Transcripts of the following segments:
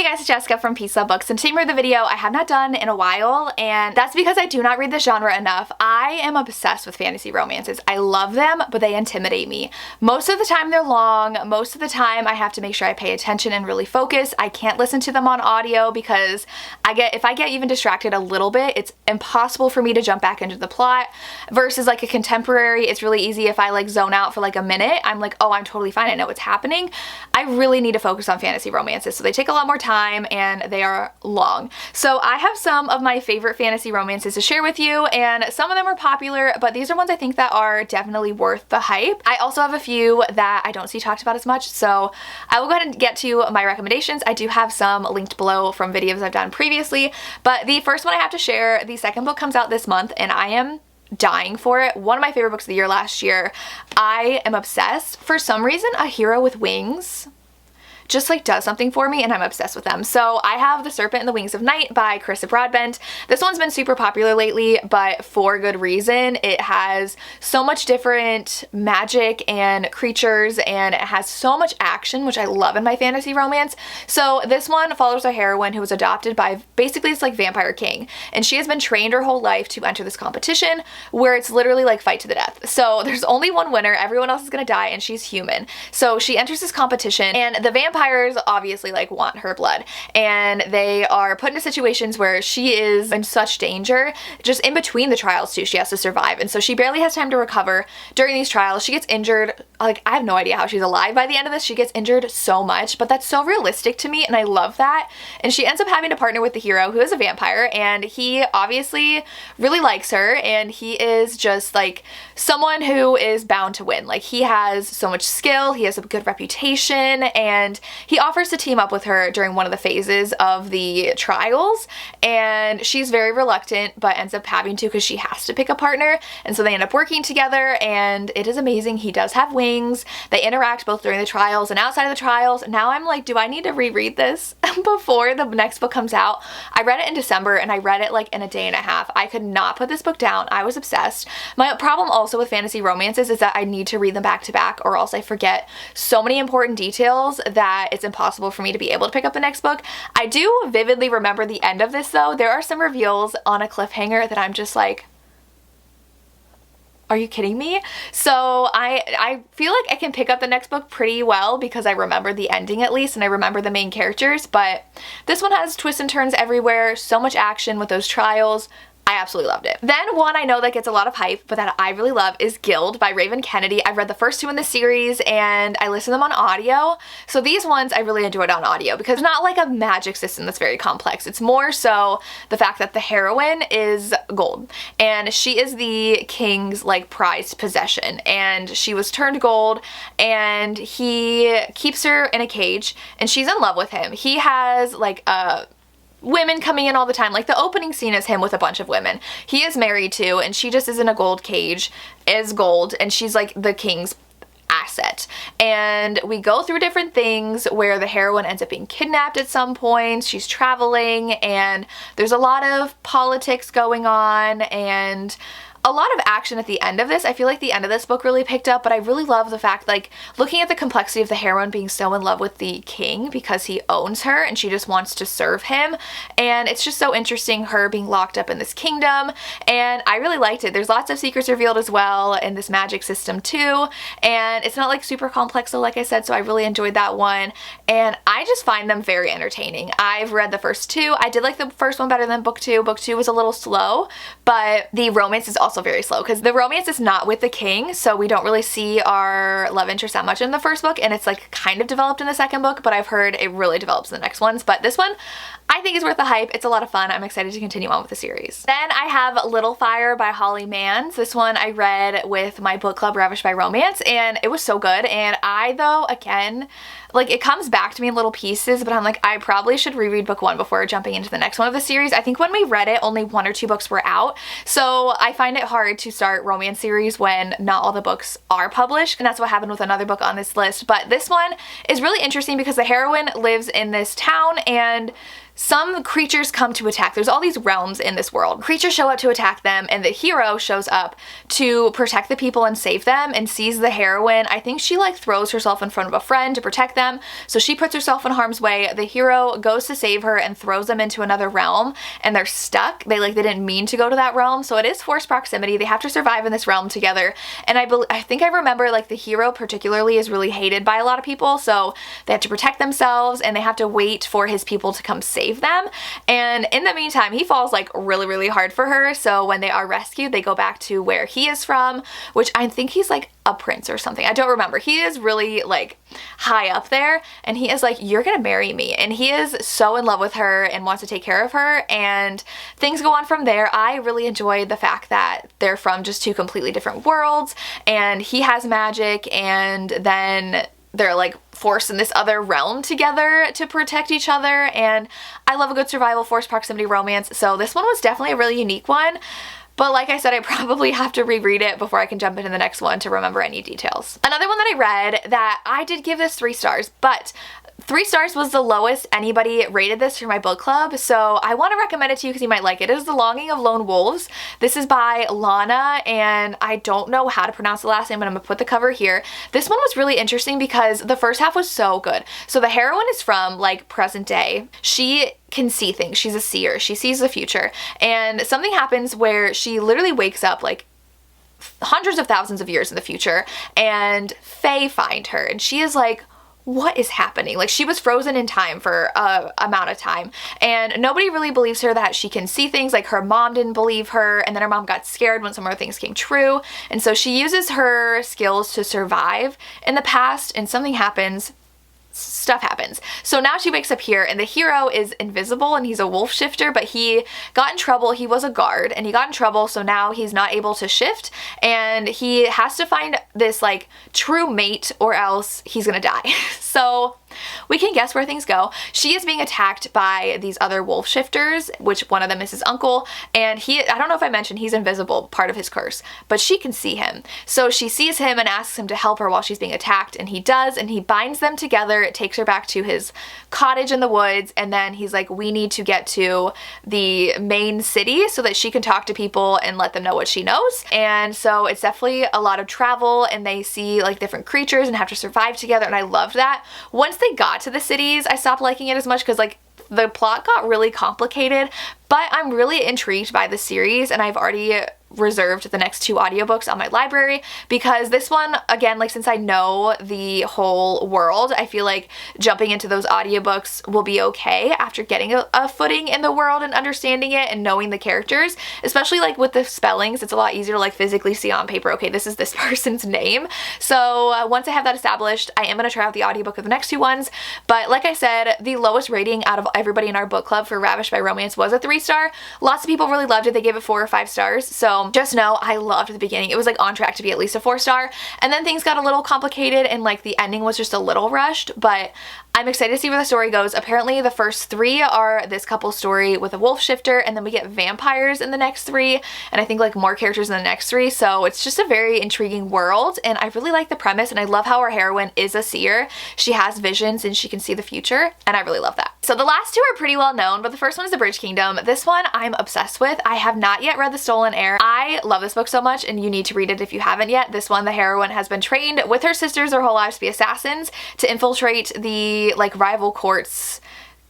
guys, it's Jessica from Peace Love Books, and today the video I have not done in a while, and that's because I do not read this genre enough. I am obsessed with fantasy romances. I love them, but they intimidate me. Most of the time they're long. Most of the time I have to make sure I pay attention and really focus. I can't listen to them on audio because if I get even distracted a little bit, it's impossible for me to jump back into the plot. Versus like a contemporary, it's really easy if I like zone out for like a minute. I'm like, oh, I'm totally fine. I know what's happening. I really need to focus on fantasy romances, so they take a lot more time and they are long. So I have some of my favorite fantasy romances to share with you, and some of them are popular, but these are ones I think that are definitely worth the hype. I also have a few that I don't see talked about as much, so I will go ahead and get to my recommendations. I do have some linked below from videos I've done previously, but the first one I have to share, the second book comes out this month, and I am dying for it. One of my favorite books of the year last year. I am obsessed. For some reason, A Hero with Wings just like does something for me, and I'm obsessed with them. So I have The Serpent and the Wings of Night by Carissa Broadbent. This one's been super popular lately, but for good reason. It has so much different magic and creatures, and it has so much action, which I love in my fantasy romance. So this one follows a heroine who was adopted by basically this like vampire king, and she has been trained her whole life to enter this competition where it's literally like fight to the death. So there's only one winner, everyone else is gonna die, and she's human. So she enters this competition, and the vampires obviously like want her blood, and they are put into situations where she is in such danger. Just in between the trials too, she has to survive, and so she barely has time to recover during these trials. She gets injured. Like, I have no idea how she's alive by the end of this. She gets injured so much, but that's so realistic to me, and I love that. And she ends up having to partner with the hero, who is a vampire, and he obviously really likes her, and he is just like someone who is bound to win. Like, he has so much skill, he has a good reputation, and he offers to team up with her during one of the phases of the trials, and she's very reluctant but ends up having to because she has to pick a partner, and so they end up working together, and it is amazing. He does have wings. They interact both during the trials and outside of the trials. Now I'm like, do I need to reread this before the next book comes out? I read it in December, and I read it like in a day and a half. I could not put this book down. I was obsessed. My problem also with fantasy romances is that I need to read them back to back, or else I forget so many important details that it's impossible for me to be able to pick up the next book. I do vividly remember the end of this though. There are some reveals on a cliffhanger that I'm just like, are you kidding me? So I feel like I can pick up the next book pretty well because I remember the ending at least, and I remember the main characters, but this one has twists and turns everywhere, so much action with those trials. I absolutely loved it. Then one I know that gets a lot of hype, but that I really love is Guild by Raven Kennedy. I've read the first two in the series, and I listened to them on audio. So these ones I really enjoyed on audio because it's not like a magic system that's very complex. It's more so the fact that the heroine is gold, and she is the king's like prized possession, and she was turned gold, and he keeps her in a cage, and she's in love with him. He has like women coming in all the time. Like, the opening scene is him with a bunch of women. He is married to, and she just is in a gold cage, is gold, and she's like the king's asset. And we go through different things where the heroine ends up being kidnapped at some point. She's traveling, and there's a lot of politics going on, and a lot of action at the end of this. I feel like the end of this book really picked up, but I really love the fact, like, looking at the complexity of the heroine being so in love with the king because he owns her and she just wants to serve him, and it's just so interesting, her being locked up in this kingdom, and I really liked it. There's lots of secrets revealed as well in this magic system too, and it's not like super complex, so like I said, so I really enjoyed that one, and I just find them very entertaining. I've read the first two. I did like the first one better than book two. Book two was a little slow, but the romance is also very slow because the romance is not with the king, so we don't really see our love interest that much in the first book, and it's like kind of developed in the second book, but I've heard it really develops in the next ones. But this one I think is worth the hype. It's a lot of fun. I'm excited to continue on with the series. Then I have Little Fire by Holly Manns. This one I read with my book club Ravished by Romance, and it was so good. And I, though, again, like, it comes back to me in little pieces, but I'm like, I probably should reread book one before jumping into the next one of the series. I think when we read it, only 1 or 2 books were out, so I find it hard to start romance series when not all the books are published, and that's what happened with another book on this list. But this one is really interesting because the heroine lives in this town, and some creatures come to attack. There's all these realms in this world. Creatures show up to attack them, and the hero shows up to protect the people and save them, and sees the heroine. I think she like throws herself in front of a friend to protect them, so she puts herself in harm's way. The hero goes to save her and throws them into another realm, and they're stuck. They didn't mean to go to that realm, so it is forced proximity. They have to survive in this realm together, and I think I remember like the hero particularly is really hated by a lot of people, so they have to protect themselves, and they have to wait for his people to come save them. And in the meantime, he falls like really hard for her, so when they are rescued, they go back to where he is from, which I think he's like a prince or something. I don't remember. He is really like high up there, and he is like, you're gonna marry me, and he is so in love with her and wants to take care of her, and things go on from there. I really enjoyed the fact that they're from just two completely different worlds, and he has magic, and then they're like forced in this other realm together to protect each other, and I love a good survival forced proximity romance, so this one was definitely a really unique one. But like I said, I probably have to reread it before I can jump into the next one to remember any details. Another one that I read that I did give this 3 stars, but 3 stars was the lowest anybody rated this for my book club, so I want to recommend it to you because you might like it. It is The Longing of Lone Wolves. This is by Lana, and I don't know how to pronounce the last name, but I'm going to put the cover here. This one was really interesting because the first half was so good. So the heroine is from like present day. She can see things. She's a seer. She sees the future, and something happens where she literally wakes up like hundreds of thousands of years in the future, and Fae find her, and she is like, what is happening? Like, she was frozen in time for a amount of time, and nobody really believes her that she can see things. Like, her mom didn't believe her, and then her mom got scared when some more things came true, and so she uses her skills to survive in the past, and something happens. Stuff happens. So now she wakes up here, and the hero is invisible, and he's a wolf shifter, but he got in trouble. He was a guard, and he got in trouble, so now he's not able to shift, and he has to find this like true mate or else he's gonna die. So we can guess where things go. She is being attacked by these other wolf shifters, which one of them is his uncle, and I don't know if I mentioned he's invisible, part of his curse, but she can see him. So she sees him and asks him to help her while she's being attacked, and he does, and he binds them together. It takes her back to his cottage in the woods, and then he's like, we need to get to the main city so that she can talk to people and let them know what she knows. And so it's definitely a lot of travel, and they see like different creatures and have to survive together, and I loved that. Once they got to the cities, I stopped liking it as much because like the plot got really complicated, but I'm really intrigued by the series, and I've already reserved the next 2 audiobooks on my library because this one, again, like since I know the whole world, I feel like jumping into those audiobooks will be okay after getting a footing in the world and understanding it and knowing the characters, especially like with the spellings. It's a lot easier to like physically see on paper, okay, this is this person's name. So once I have that established, I am going to try out the audiobook of the next 2 ones, but like I said, the lowest rating out of everybody in our book club for Ravished by Romance was a 3-star. Lots of people really loved it. They gave it 4 or 5 stars, so just know I loved the beginning. It was like on track to be at least a 4-star, and then things got a little complicated and like the ending was just a little rushed, but I'm excited to see where the story goes. Apparently the first 3 are this couple story with a wolf shifter, and then we get vampires in the next 3, and I think like more characters in the next 3, so it's just a very intriguing world, and I really like the premise, and I love how our heroine is a seer. She has visions and she can see the future, and I really love that. So the last 2 are pretty well known, but the first one is The Bridge Kingdom. This one I'm obsessed with. I have not yet read The Stolen Heir. I love this book so much, and you need to read it if you haven't yet. This one, the heroine has been trained with her sisters their whole lives to be assassins, to infiltrate the like rival courts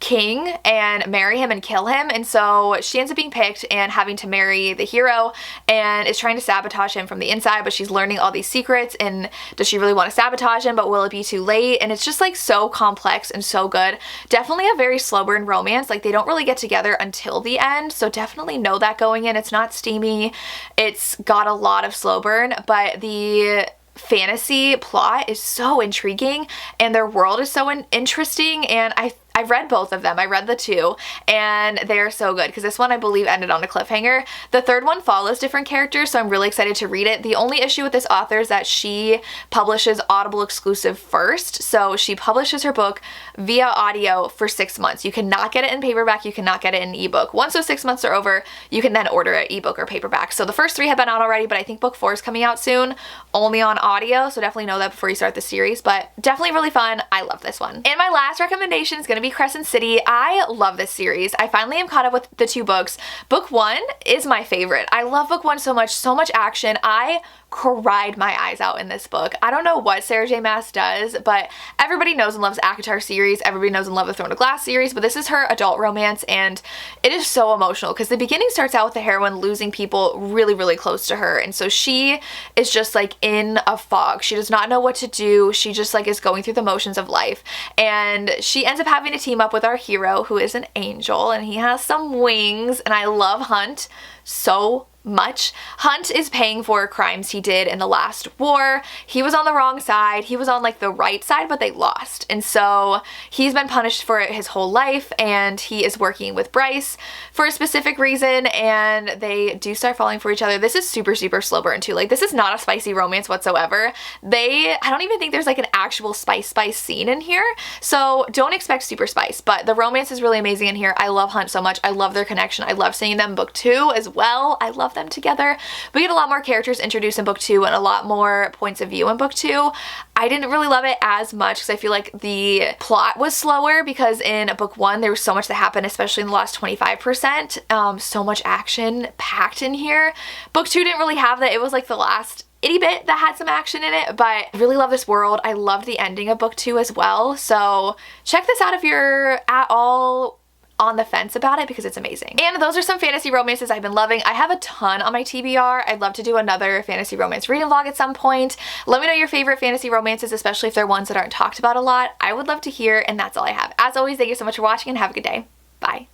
king and marry him and kill him, and so she ends up being picked and having to marry the hero, and is trying to sabotage him from the inside, but she's learning all these secrets, and does she really want to sabotage him, but will it be too late? And it's just like so complex and so good. Definitely a very slow burn romance. Like, they don't really get together until the end, so definitely know that going in. It's not steamy, it's got a lot of slow burn, but the fantasy plot is so intriguing and their world is so interesting, and I've read both of them. I read the 2, and they're so good because this one I believe ended on a cliffhanger. The third one follows different characters, so I'm really excited to read it. The only issue with this author is that she publishes Audible exclusive first, so she publishes her book via audio for 6 months. You cannot get it in paperback, you cannot get it in ebook. Once those 6 months are over, you can then order it ebook or paperback. So the first 3 have been out already, but I think book 4 is coming out soon, only on audio, so definitely know that before you start the series, but definitely really fun. I love this one. And my last recommendation is going to be Crescent City. I love this series. I finally am caught up with the 2 books. Book 1 is my favorite. I love book 1 so much action. I cried my eyes out in this book. I don't know what Sarah J Maas does, but everybody knows and loves ACOTAR series. Everybody knows and loves the Throne of Glass series, but this is her adult romance, and it is so emotional because the beginning starts out with the heroine losing people really, really close to her, and so she is just like in a fog. She does not know what to do. She just like is going through the motions of life, and she ends up having to team up with our hero, who is an angel, and he has some wings, and I love Hunt so much. Hunt is paying for crimes he did in the last war. He was on the wrong side. He was on like the right side, but they lost. And so he's been punished for it his whole life, and he is working with Bryce for a specific reason, and they do start falling for each other. This is super, super slow burn too. Like, this is not a spicy romance whatsoever. I don't even think there's like an actual spice scene in here. So don't expect super spice, but the romance is really amazing in here. I love Hunt so much. I love their connection. I love seeing them in book 2 as well. I love them together. We get a lot more characters introduced in book 2 and a lot more points of view in book 2. I didn't really love it as much because I feel like the plot was slower, because in book 1 there was so much that happened, especially in the last 25%. So much action packed in here. Book 2 didn't really have that. It was like the last itty bit that had some action in it, but I really love this world. I loved the ending of book 2 as well. So check this out if you're at all on the fence about it, because it's amazing. And those are some fantasy romances I've been loving. I have a ton on my TBR. I'd love to do another fantasy romance reading vlog at some point. Let me know your favorite fantasy romances, especially if they're ones that aren't talked about a lot. I would love to hear, and that's all I have. As always, thank you so much for watching, and have a good day. Bye.